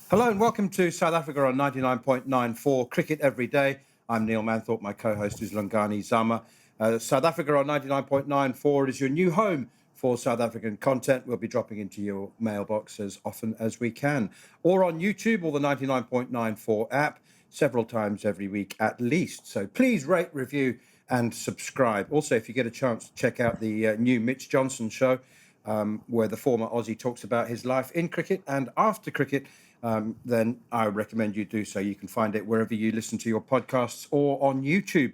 Hello and welcome to South Africa on 99.94 Cricket Every Day. I'm Neil Manthorpe. My co-host is Lungani Zama. South Africa on 99.94 is your new home for South African content. We'll be dropping into your mailbox as often as we can, or on YouTube or the 99.94 app several times every week at least. So please rate, review and subscribe. Also, if you get a chance to check out the new Mitch Johnson show, where the former Aussie talks about his life in cricket and after cricket, then I recommend you do so. You can find it wherever you listen to your podcasts or on YouTube.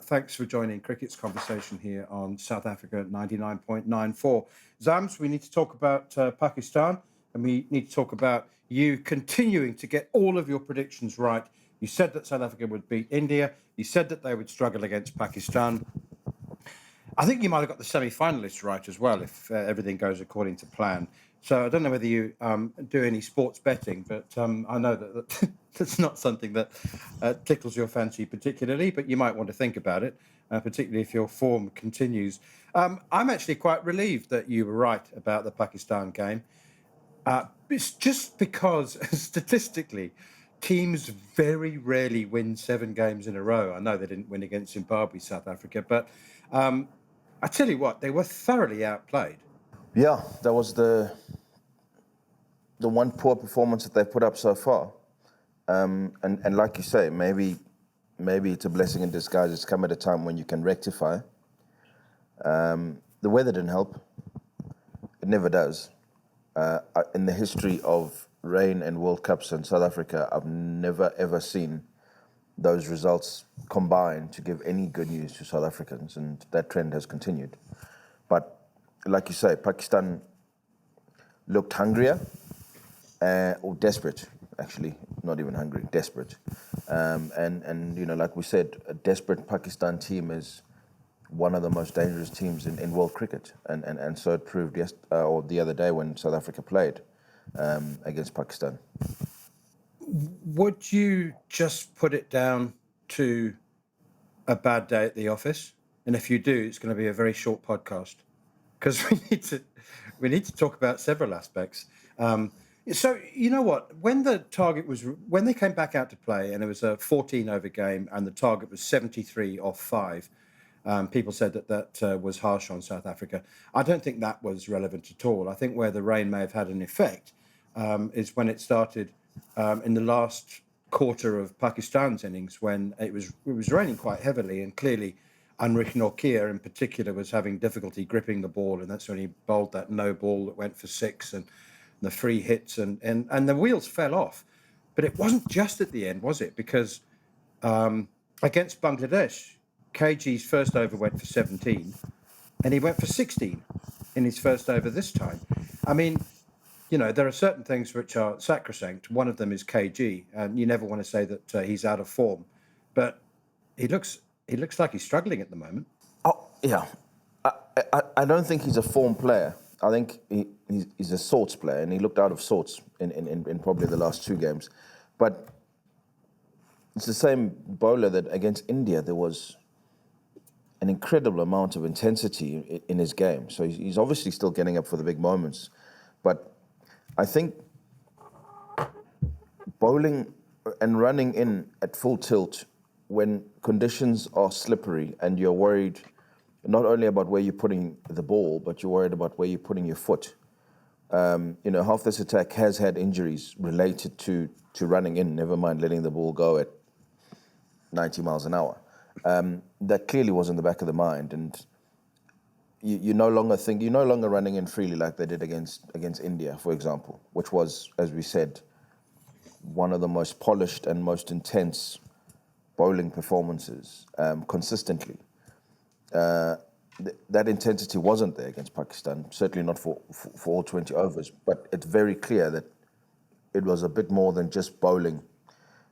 Thanks for joining Cricket's conversation here on South Africa 99.94. Zams, we need to talk about Pakistan, and we need to talk about you continuing to get all of your predictions right. You said that South Africa would beat India. You said that they would struggle against Pakistan. I think you might have got the semi-finalists right as well if everything goes according to plan. So I don't know whether you do any sports betting, but I know that that's not something that tickles your fancy particularly, but you might want to think about it, particularly if your form continues. I'm actually quite relieved that you were right about the Pakistan game. It's just because statistically, teams very rarely win 7 games in a row. I know they didn't win against Zimbabwe, South Africa, but I tell you what, they were thoroughly outplayed. Yeah, that was the one poor performance that they've put up so far. And like you say, maybe it's a blessing in disguise. It's come at a time when you can rectify. The weather didn't help. It never does. In the history of rain and World Cups in South Africa, I've never ever seen those results combine to give any good news to South Africans, and that trend has continued. But like you say, Pakistan looked hungrier, or desperate, actually, not even hungry, desperate. And you know, like we said, a desperate Pakistan team is one of the most dangerous teams in world cricket. And so it proved or the other day when South Africa played against Pakistan. Would you just put it down to a bad day at the office? And if you do, it's going to be a very short podcast because we need to talk about several aspects. So you know what? When they came back out to play, and it was a 14 over game, and the target was 73 off 5. People said that was harsh on South Africa. I don't think that was relevant at all. I think where the rain may have had an effect is when it started in the last quarter of Pakistan's innings, when it was raining quite heavily, and clearly Anrich Nortje in particular was having difficulty gripping the ball, and that's when he bowled that no ball that went for 6 and the free hits, and the wheels fell off. But it wasn't just at the end, was it? Because against Bangladesh, KG's first over went for 17, and he went for 16 in his first over this time. I mean, you know, there are certain things which are sacrosanct. One of them is KG, and you never want to say that he's out of form, but he looks like he's struggling at the moment. Oh, yeah. I don't think he's a form player. I think he's a sorts player, and he looked out of sorts in probably the last 2 games. But it's the same bowler that against India there was an incredible amount of intensity in his game. So he's obviously still getting up for the big moments. But I think bowling and running in at full tilt when conditions are slippery and you're worried not only about where you're putting the ball, but you're worried about where you're putting your foot. You know, half this attack has had injuries related to running in, never mind letting the ball go at 90 miles an hour. That clearly was in the back of the mind, and you're no longer running in freely like they did against India, for example, which was, as we said, one of the most polished and most intense bowling performances consistently. That intensity wasn't there against Pakistan, certainly not for all 20 overs, but it's very clear that it was a bit more than just bowling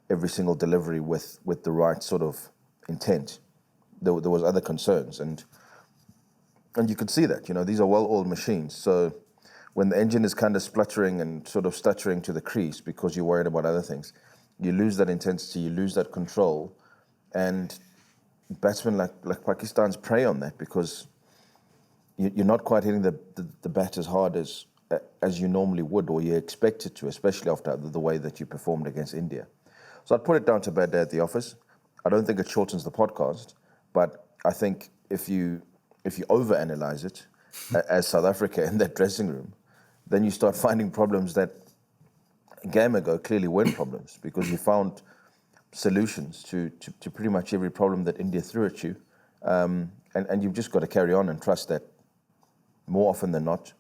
every single delivery with the right sort of intent. There was other concerns, and you could see that. You know, these are well-oiled machines, so when the engine is kind of spluttering and sort of stuttering to the crease because you're worried about other things, you lose that intensity, you lose that control, and batsmen like Pakistan's prey on that because you're not quite hitting the bat as hard as you normally would or you expect it to, especially after the way that you performed against India. So I'd put it down to a bad day at the office. I don't think it shortens the podcast, but I think if you overanalyze it as South Africa in that dressing room, then you start finding problems that a game ago clearly weren't problems because you found solutions to pretty much every problem that India threw at you. And you've just got to carry on and trust that more often than not,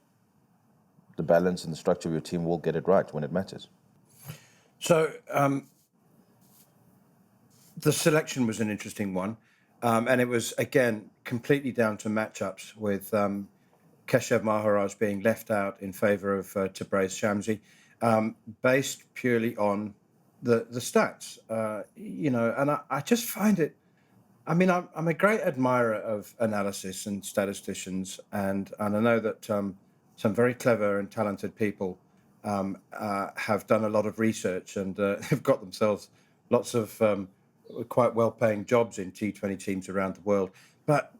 the balance and the structure of your team will get it right when it matters. So the selection was an interesting one. And it was, again, completely down to matchups with Keshav Maharaj being left out in favour of Tabraiz Shamsi, based purely on the stats. And I just find it, I mean, I'm a great admirer of analysis and statisticians, and I know that some very clever and talented people have done a lot of research and have got themselves lots of quite well-paying jobs in T20 teams around the world. But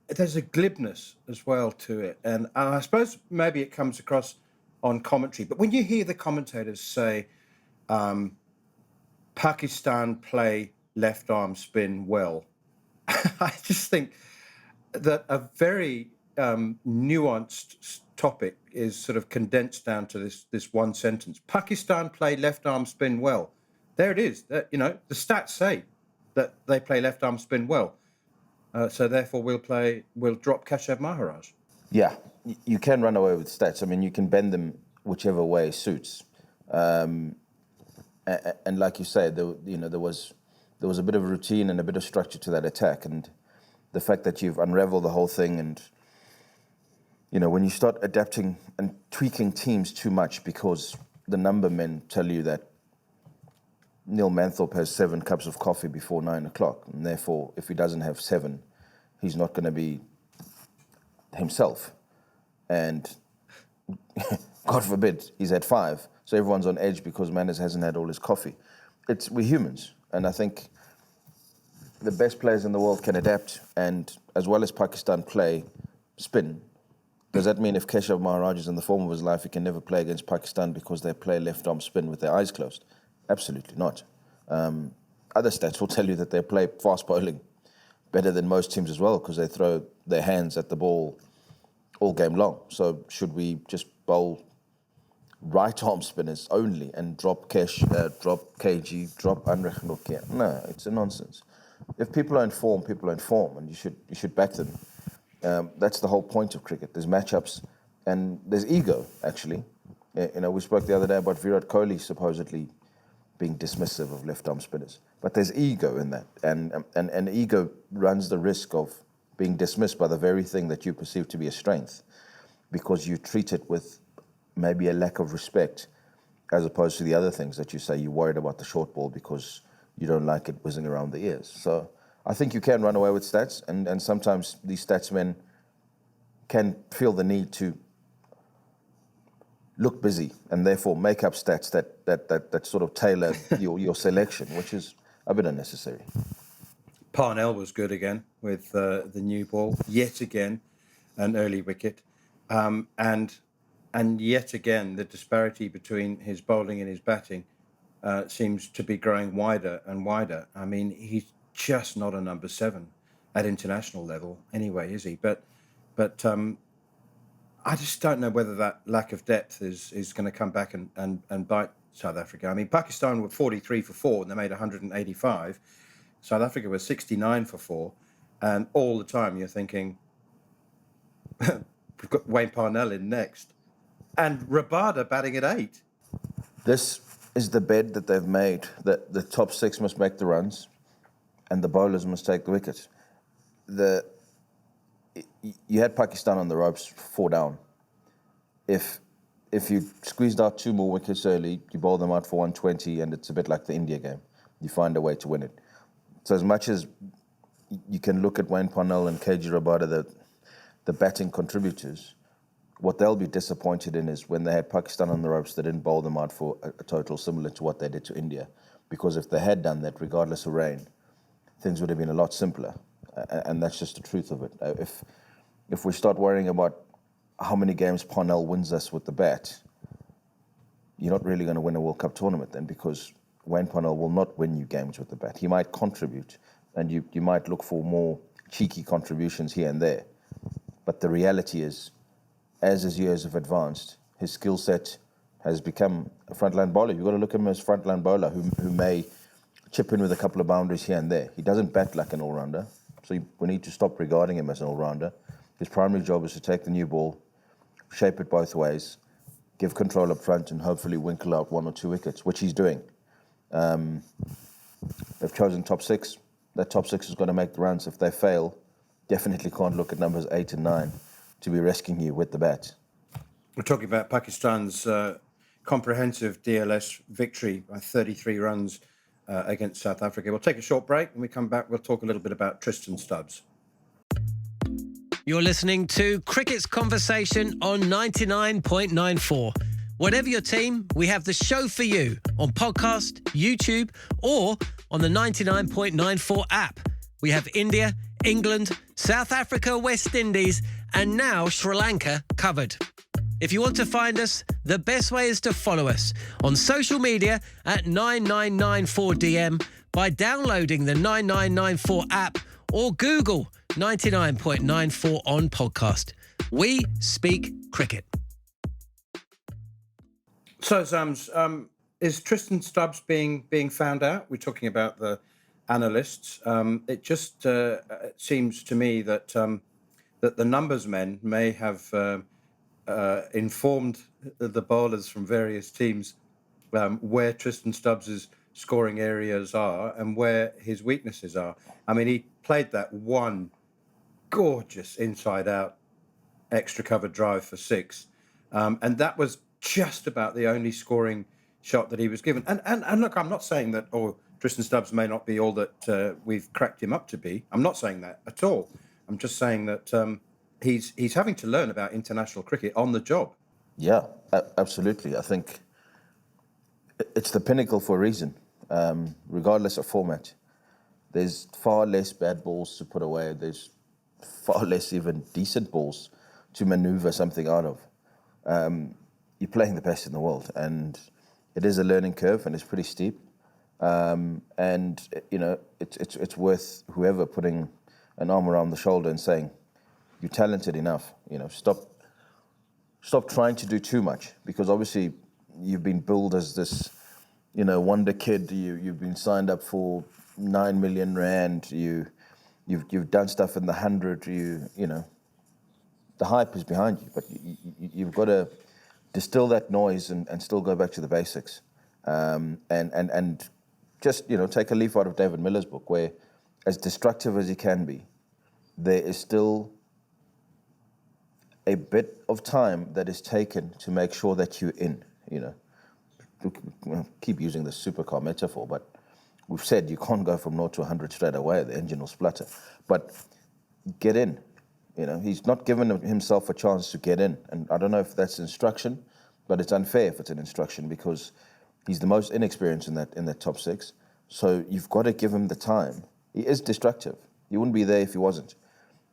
there's a glibness as well to it, and I suppose maybe it comes across on commentary. But when you hear the commentators say Pakistan play left arm spin well, I just think that a very nuanced topic is sort of condensed down to this one sentence. Pakistan play left arm spin well. There it is. The stats say that they play left arm spin well. So therefore we'll drop Keshav Maharaj. Yeah, you can run away with stats. I mean, you can bend them whichever way suits. And like you said, there was a bit of a routine and a bit of structure to that attack, and the fact that you've unraveled the whole thing, and when you start adapting and tweaking teams too much because the number men tell you that Neil Manthorpe has 7 cups of coffee before 9 o'clock, and therefore, if he doesn't have 7, he's not going to be himself. And God forbid he's at 5, so everyone's on edge because Manners hasn't had all his coffee. We're humans, and I think the best players in the world can adapt, and as well as Pakistan play spin. Does that mean if Keshav Maharaj is in the form of his life, he can never play against Pakistan because they play left-arm spin with their eyes closed? Absolutely not. Other stats will tell you that they play fast bowling better than most teams as well because they throw their hands at the ball all game long. So should we just bowl right-arm spinners only and drop drop KG, drop Anrich Nokia? No, it's a nonsense. If people are in form, people are in form, and you should back them. That's the whole point of cricket. There's matchups, and there's ego, actually. We spoke the other day about Virat Kohli supposedly being dismissive of left-arm spinners. But there's ego in that, and ego runs the risk of being dismissed by the very thing that you perceive to be a strength because you treat it with maybe a lack of respect as opposed to the other things that you say you're worried about the short ball because you don't like it whizzing around the ears. So I think you can run away with stats, and sometimes these statsmen can feel the need to look busy and therefore make up stats that sort of tailor your selection, which is a bit unnecessary. Parnell was good again with the new ball. Yet again, an early wicket. And yet again, the disparity between his bowling and his batting seems to be growing wider and wider. I mean, he's just not a number 7 at international level anyway, is he? But I just don't know whether that lack of depth is going to come back and bite South Africa. I mean, Pakistan were 43 for 4 and they made 185. South Africa was 69 for 4. And all the time you're thinking, we've got Wayne Parnell in next. And Rabada batting at 8. This is the bed that they've made, that the top 6 must make the runs and the bowlers must take the wickets. You had Pakistan on the ropes 4 down. If you squeezed out 2 more wickets early, you bowl them out for 120, and it's a bit like the India game. You find a way to win it. So as much as you can look at Wayne Parnell and KG Rabada, the batting contributors, what they'll be disappointed in is when they had Pakistan on the ropes, they didn't bowl them out for a total similar to what they did to India. Because if they had done that, regardless of rain, things would have been a lot simpler. And that's just the truth of it. If we start worrying about how many games Parnell wins us with the bat, you're not really going to win a World Cup tournament then, because Wayne Parnell will not win you games with the bat. He might contribute, and you might look for more cheeky contributions here and there. But the reality is, as his years have advanced, his skill set has become a frontline bowler. You've got to look at him as a frontline bowler who may chip in with a couple of boundaries here and there. He doesn't bat like an all-rounder, so we need to stop regarding him as an all-rounder. His primary job is to take the new ball, shape it both ways, give control up front, and hopefully winkle out 1 or 2 wickets, which he's doing. They've chosen top 6. That top 6 is going to make the runs. If they fail, definitely can't look at numbers 8 and 9 to be rescuing you with the bat. We're talking about Pakistan's comprehensive DLS victory by 33 runs against South Africa. We'll take a short break. When we come back, we'll talk a little bit about Tristan Stubbs. You're listening to Cricket's Conversation on 99.94. Whatever your team, we have the show for you on podcast, YouTube, or on the 99.94 app. We have India, England, South Africa, West Indies, and now Sri Lanka covered. If you want to find us, the best way is to follow us on social media at 9994DM by downloading the 9994 app or Google 99.94 on podcast. We speak cricket. So, Zams, is Tristan Stubbs being found out? We're talking about the analysts. It just seems to me that that the numbers men may have informed the bowlers from various teams where Tristan Stubbs' scoring areas are and where his weaknesses are. I mean, he played that one gorgeous inside-out extra cover drive for 6, and that was just about the only scoring shot that he was given. And look, I'm not saying that Tristan Stubbs may not be all that we've cracked him up to be. I'm not saying that at all. I'm just saying that he's having to learn about international cricket on the job. Yeah, absolutely. I think it's the pinnacle for a reason, regardless of format. There's far less bad balls to put away. There's far less even decent balls to maneuver something out of. You're playing the best in the world, and it is a learning curve, and it's pretty steep. And you know, it's worth whoever putting an arm around the shoulder and saying, "You're talented enough. You know, stop trying to do too much, because obviously you've been billed as this, you know, wonder kid. You've been signed up for 9 million rand. You've done stuff in the 100. You know, the hype is behind you, but you've got to distill that noise and still go back to the basics, and just, you know, take a leaf out of David Miller's book, where, as destructive as he can be, there is still a bit of time that is taken to make sure that you're in. You know, we'll keep using the supercar metaphor, but we've said you can't go from 0 to 100 straight away. The engine will splutter. But get in. You know, he's not given himself a chance to get in. And I don't know if that's instruction, but it's unfair if it's an instruction, because he's the most inexperienced in that top 6. So you've got to give him the time. He is destructive. He wouldn't be there if he wasn't.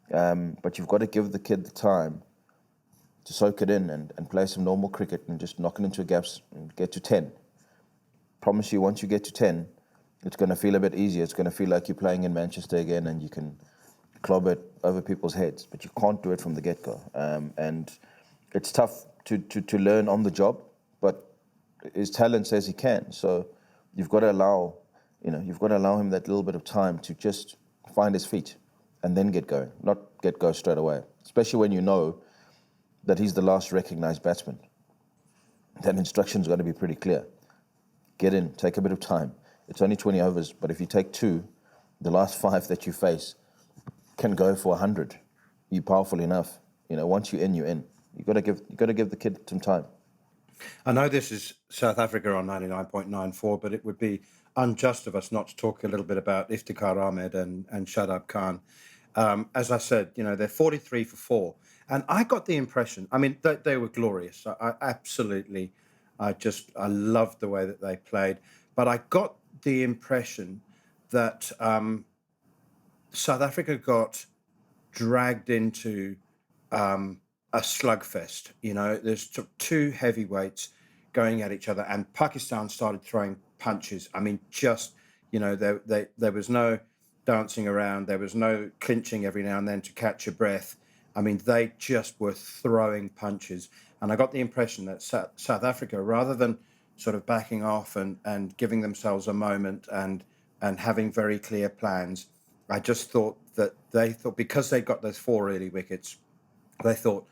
But you've got to give the kid the time to soak it in and play some normal cricket and just knock it into gaps and get to 10. Promise you, once you get to 10, it's going to feel a bit easier. It's going to feel like you're playing in Manchester again, and you can club it over people's heads, but you can't do it from the get-go. And it's tough to learn on the job, but his talent says he can. So you've got to allow him that little bit of time to just find his feet and then get going, not get go straight away, especially when you know that he's the last recognized batsman. That instruction's got to be pretty clear. Get in, take a bit of time. It's only 20 overs, but if you take 2, the last 5 that you face can go for 100. You're powerful enough. You know, once you're in, you're in. You got to give the kid some time. I know this is South Africa on 99.94, but it would be unjust of us not to talk a little bit about Iftikhar Ahmed and Shadab Khan. As I said, you know, they're 43 for 4. And I got the impression, I mean, they were glorious. I loved the way that they played. But I got the impression that South Africa got dragged into a slugfest. You know, there's two heavyweights going at each other, and Pakistan started throwing punches. I mean, just, you know, there was no dancing around. There was no clinching every now and then to catch your breath. I mean, they just were throwing punches. And I got the impression that South Africa, rather than sort of backing off and giving themselves a moment and having very clear plans, I just thought that they thought, because they got those 4 early wickets, they thought,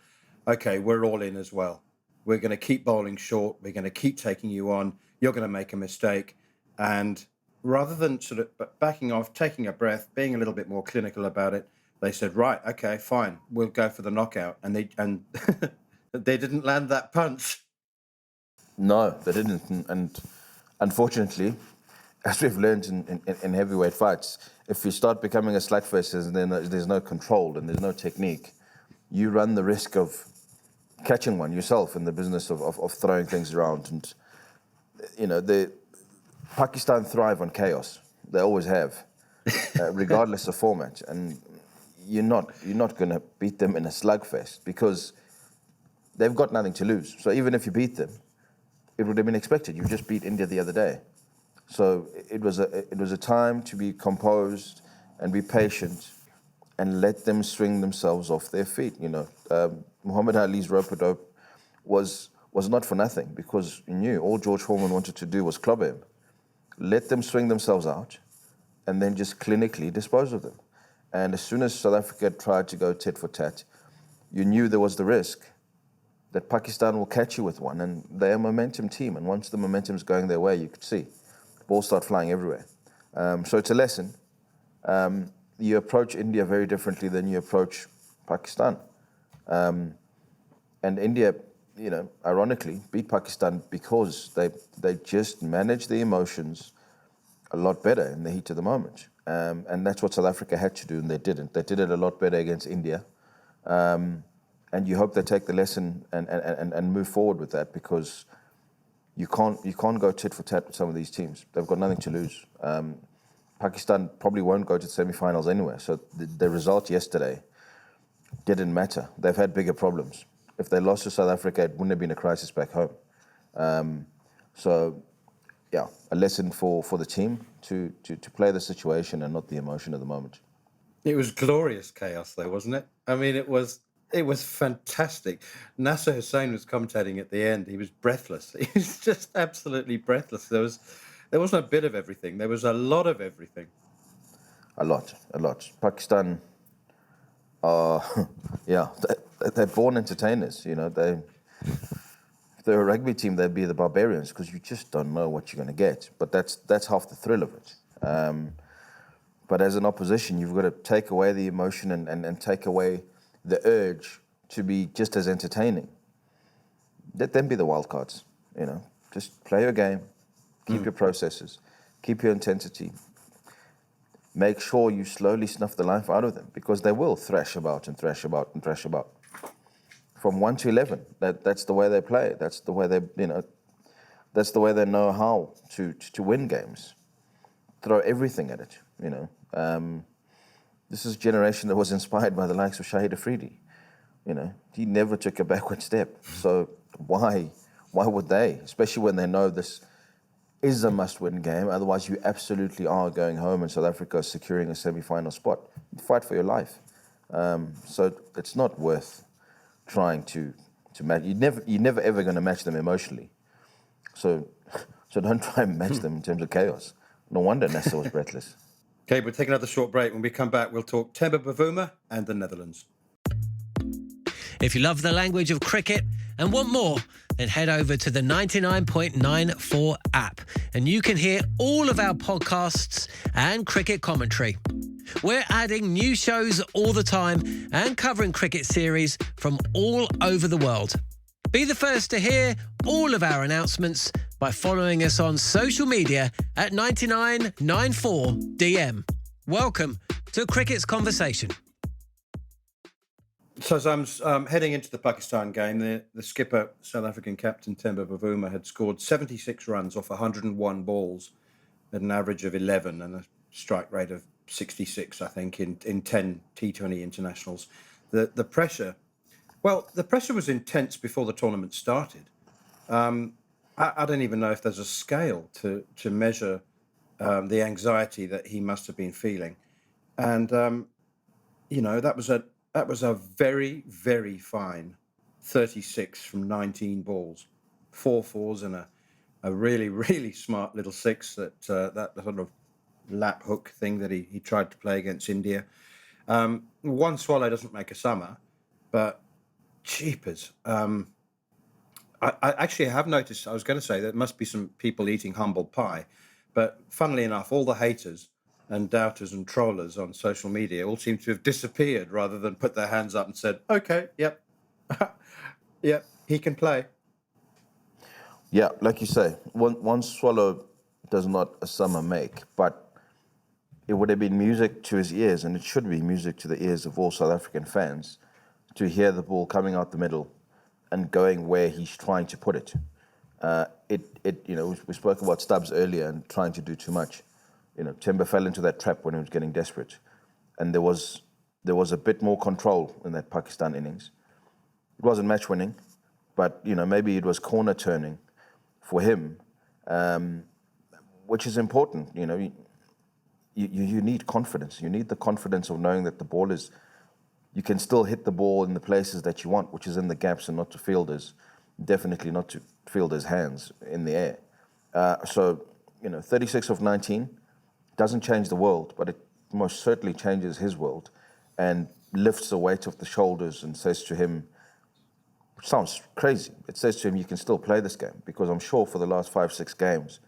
okay, we're all in as well. We're going to keep bowling short. We're going to keep taking you on. You're going to make a mistake. And rather than sort of backing off, taking a breath, being a little bit more clinical about it, they said, right, okay, fine, we'll go for the knockout. And they didn't land that punch. No, they didn't. And unfortunately, as we've learned in heavyweight fights, if you start becoming a slugfest and then there's no control and there's no technique, you run the risk of catching one yourself in the business of throwing things around. And, you know, Pakistan thrive on chaos. They always have, regardless of format. And you're not going to beat them in a slugfest because they've got nothing to lose. So even if you beat them, it would have been expected. You just beat India the other day. So it was a time to be composed and be patient and let them swing themselves off their feet. You know, Muhammad Ali's rope-a-dope was not for nothing, because he knew all George Foreman wanted to do was club him. Let them swing themselves out and then just clinically dispose of them. And as soon as South Africa tried to go tit for tat, you knew there was the risk that Pakistan will catch you with one, and they're a momentum team. And once the momentum's going their way, you could see balls start flying everywhere. So it's a lesson. You approach India very differently than you approach Pakistan. And India, you know, ironically, beat Pakistan because they just managed the emotions a lot better in the heat of the moment. And that's what South Africa had to do, and they didn't. They did it a lot better against India. And you hope they take the lesson and move forward with that, because you can't go tit for tat with some of these teams. They've got nothing to lose. Pakistan probably won't go to the semi-finals anyway. So the result yesterday didn't matter. They've had bigger problems. If they lost to South Africa, it wouldn't have been a crisis back home. So, yeah, a lesson for the team to play the situation and not the emotion of the moment. It was glorious chaos, though, wasn't it? I mean, it was fantastic. Nasser Hussain was commentating at the end. He was breathless. He was just absolutely breathless. There wasn't a bit of everything. There was a lot of everything. A lot. Pakistan are, yeah, they're born entertainers. You know, if they're a rugby team, they'd be the barbarians, because you just don't know what you're going to get. But that's half the thrill of it. But as an opposition, you've got to take away the emotion and take away the urge to be just as entertaining. Let them be the wild cards, you know. Just play your game, keep your processes, keep your intensity. Make sure you slowly snuff the life out of them, because they will thrash about. From 1 to 11, that's the way they play. That's the way that's the way they know how to win games. Throw everything at it, you know. This is a generation that was inspired by the likes of Shahid Afridi. You know, he never took a backward step. So why would they? Especially when they know this is a must-win game. Otherwise, you absolutely are going home and South Africa is securing a semi-final spot. Fight for your life. So it's not worth trying to match. You're never ever going to match them emotionally. So don't try and match them in terms of chaos. No wonder Nasser was breathless. Okay, we'll take another short break. When we come back, we'll talk Temba Bavuma and the Netherlands. If you love the language of cricket and want more, then head over to the 99.94 app and you can hear all of our podcasts and cricket commentary. We're adding new shows all the time and covering cricket series from all over the world. Be the first to hear all of our announcements by following us on social media at 9994DM. Welcome to Cricket's Conversation. So as I'm heading into the Pakistan game, the skipper, South African captain Temba Bavuma, had scored 76 runs off 101 balls at an average of 11 and a strike rate of 66, I think, in 10 T20 internationals. The pressure, well, the pressure was intense before the tournament started. I don't even know if there's a scale to measure the anxiety that he must have been feeling. And that was a very, very fine 36 from 19 balls, 4 4s and a really, really smart little six that sort of lap hook thing that he tried to play against India. One swallow doesn't make a summer, but cheapers. I actually have noticed, I was going to say there must be some people eating humble pie, but funnily enough, all the haters and doubters and trollers on social media all seem to have disappeared rather than put their hands up and said, okay, yep, yep, he can play. Yeah, like you say, one swallow does not a summer make, but it would have been music to his ears, and it should be music to the ears of all South African fans, to hear the ball coming out the middle and going where he's trying to put it. We spoke about Stubbs earlier and trying to do too much. Timber fell into that trap when he was getting desperate, and there was a bit more control in that Pakistan innings. It wasn't match winning, but maybe it was corner turning for him, which is important. You need confidence. You need the confidence of knowing that the ball is. You can still hit the ball in the places that you want, which is in the gaps and not to fielders. Definitely not to fielders' hands in the air. 36 of 19 doesn't change the world, but it most certainly changes his world and lifts the weight off the shoulders and says to him, which sounds crazy, it says to him, you can still play this game, because I'm sure for the last 5-6 games,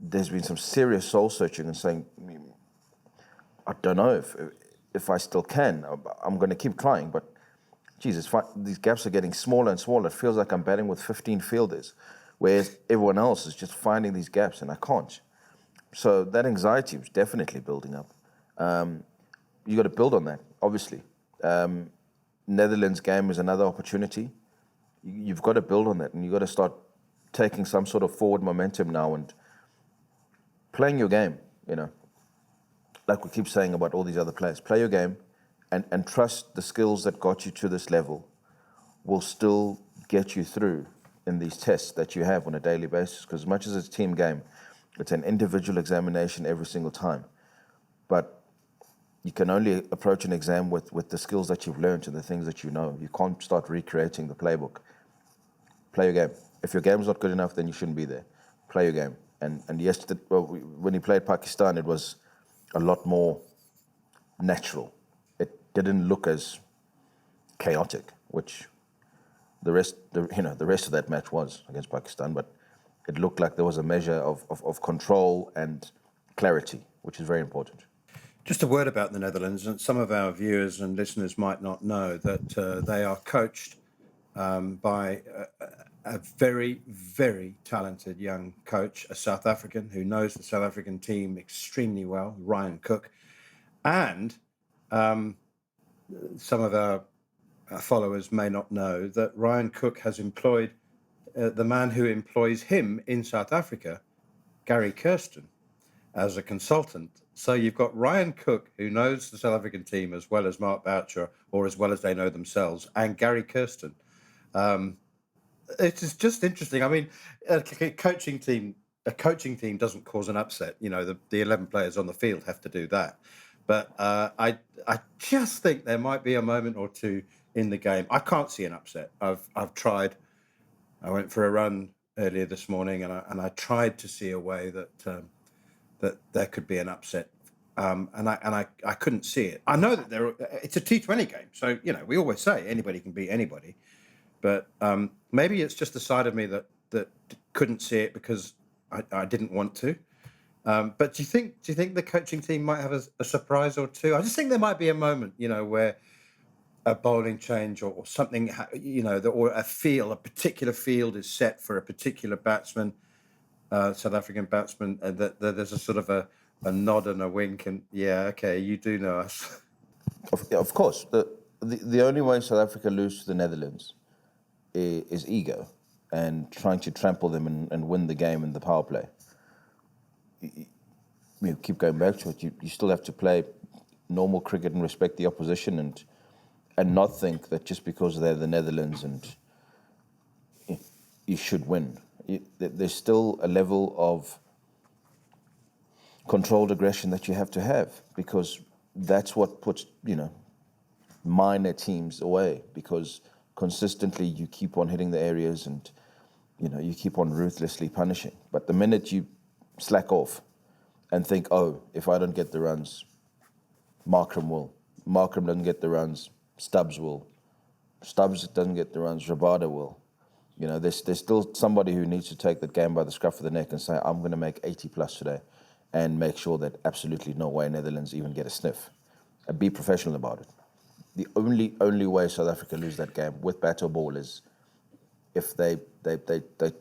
there's been some serious soul searching and saying, I don't know if I still can. I'm going to keep trying, but Jesus, these gaps are getting smaller and smaller. It feels like I'm batting with 15 fielders, whereas everyone else is just finding these gaps, and I can't. So that anxiety was definitely building up. You got to build on that, obviously. Netherlands game is another opportunity. You've got to build on that, and you've got to start taking some sort of forward momentum now and playing your game, like we keep saying about all these other players. Play your game and trust the skills that got you to this level will still get you through in these tests that you have on a daily basis. Because as much as it's a team game, it's an individual examination every single time. But you can only approach an exam with the skills that you've learned and the things that you know. You can't start recreating the playbook. Play your game. If your game's not good enough, then you shouldn't be there. Play your game. And yesterday, when he played Pakistan, it was a lot more natural. It didn't look as chaotic, which the rest of that match was against Pakistan. But it looked like there was a measure of control and clarity, which is very important. Just a word about the Netherlands, and some of our viewers and listeners might not know that they are coached by a very, very talented young coach, a South African who knows the South African team extremely well, Ryan Cook. And some of our followers may not know that Ryan Cook has employed the man who employs him in South Africa, Gary Kirsten, as a consultant. So you've got Ryan Cook, who knows the South African team as well as Mark Boucher, or as well as they know themselves, and Gary Kirsten. It is just interesting. I mean, a coaching team doesn't cause an upset. The 11 players on the field have to do that. But I just think there might be a moment or two in the game. I can't see an upset. I've tried. I went for a run earlier this morning, and I tried to see a way that there could be an upset. And I couldn't see it. I know that it's a T20 game, so we always say anybody can beat anybody. But maybe it's just the side of me that couldn't see it because I didn't want to. But do you think the coaching team might have a surprise or two? I just think there might be a moment, where a bowling change or something, or a particular field is set for a particular batsman, South African batsman, and that there's a sort of a nod and a wink, and yeah, okay, you do know us. Of course, the only way South Africa lose to the Netherlands is ego and trying to trample them and win the game in the power play. keep going back to it. You still have to play normal cricket and respect the opposition, and not think that just because they're the Netherlands and you should win. There's still a level of controlled aggression that you have to have, because that's what puts, minor teams away, because consistently you keep on hitting the areas and, you keep on ruthlessly punishing. But the minute you slack off and think, oh, if I don't get the runs, Markram will. Markram doesn't get the runs, Stubbs will. Stubbs doesn't get the runs, Rabada will. There's still somebody who needs to take that game by the scruff of the neck and say, I'm going to make 80 plus today, and make sure that absolutely no way Netherlands even get a sniff. And be professional about it. The only way South Africa lose that game with bat or ball is if they're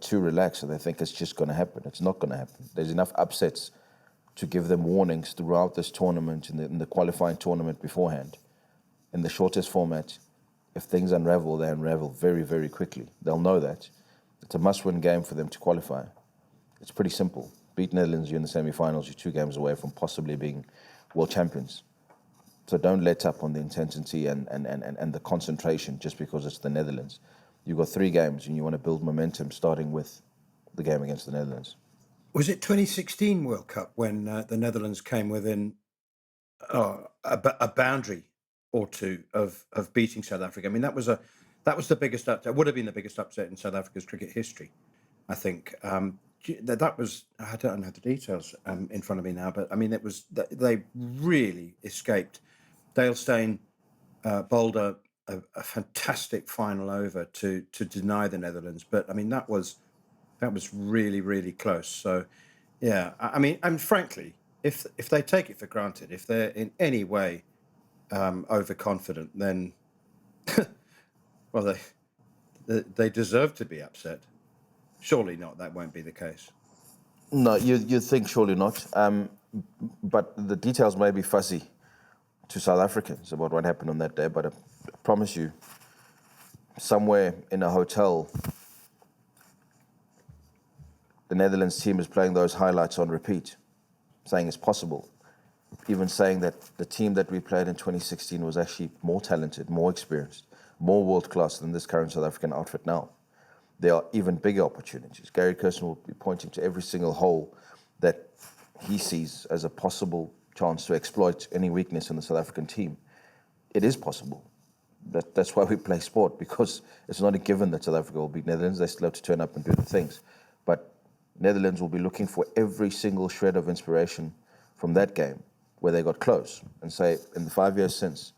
too relaxed and they think it's just going to happen. It's not going to happen. There's enough upsets to give them warnings throughout this tournament, in the qualifying tournament beforehand. In the shortest format, if things unravel, they unravel very, very quickly. They'll know that. It's a must-win game for them to qualify. It's pretty simple. Beat Netherlands, you're in the semi-finals, you're 2 games away from possibly being world champions. So don't let up on the intensity and the concentration just because it's the Netherlands. You've got 3 games and you want to build momentum, starting with the game against the Netherlands. Was it 2016 World Cup when the Netherlands came within a boundary or two of beating South Africa? I mean, that was the biggest upset. Would have been the biggest upset in South Africa's cricket history, I think. That was, I don't have the details in front of me now, but I mean, they really escaped. Dale Steyn bowled a fantastic final over to deny the Netherlands, but I mean that was really, really close. So yeah, I mean, and frankly, if they take it for granted, if they're in any way overconfident, then well, they deserve to be upset. Surely not. That won't be the case. No, you'd think surely not. But the details may be fuzzy to South Africans about what happened on that day. But I promise you, somewhere in a hotel, the Netherlands team is playing those highlights on repeat, saying it's possible. Even saying that the team that we played in 2016 was actually more talented, more experienced, more world-class than this current South African outfit now. There are even bigger opportunities. Gary Kirsten will be pointing to every single hole that he sees as a possible chance to exploit any weakness in the South African team. It is possible. That's why we play sport, because it's not a given that South Africa will beat Netherlands. They still have to turn up and do the things. But Netherlands will be looking for every single shred of inspiration from that game where they got close and say, in the 5 years since,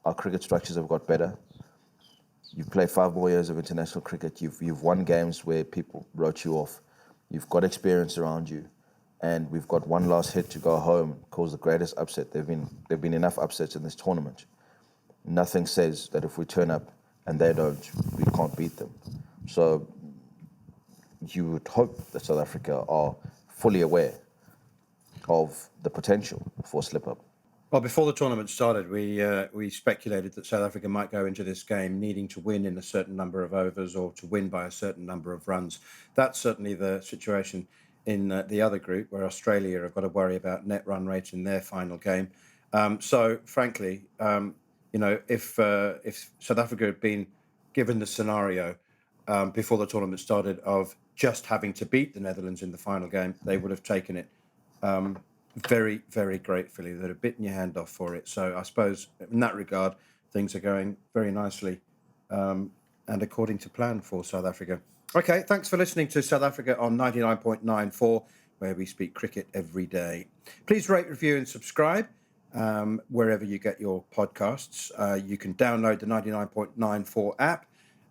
our cricket structures have got better. You've played 5 more years of international cricket. You've won games where people wrote you off. You've got experience around you. And we've got one last hit to go home, cause the greatest upset. There've been enough upsets in this tournament. Nothing says that if we turn up and they don't, we can't beat them. So you would hope that South Africa are fully aware of the potential for slip-up. Well, before the tournament started, we speculated that South Africa might go into this game needing to win in a certain number of overs or to win by a certain number of runs. That's certainly the situation in the other group, where Australia have got to worry about net run rate in their final game. So, frankly, if South Africa had been given the scenario before the tournament started of just having to beat the Netherlands in the final game, they would have taken it very, very gratefully. They'd have bitten your hand off for it. So I suppose in that regard, things are going very nicely and according to plan for South Africa. Okay, thanks for listening to South Africa on 99.94, where we speak cricket every day. Please rate, review and subscribe wherever you get your podcasts. You can download the 99.94 app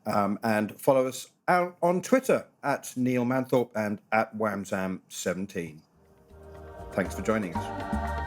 and follow us out on Twitter at Neil Manthorpe and at Whamzam17. Thanks for joining us.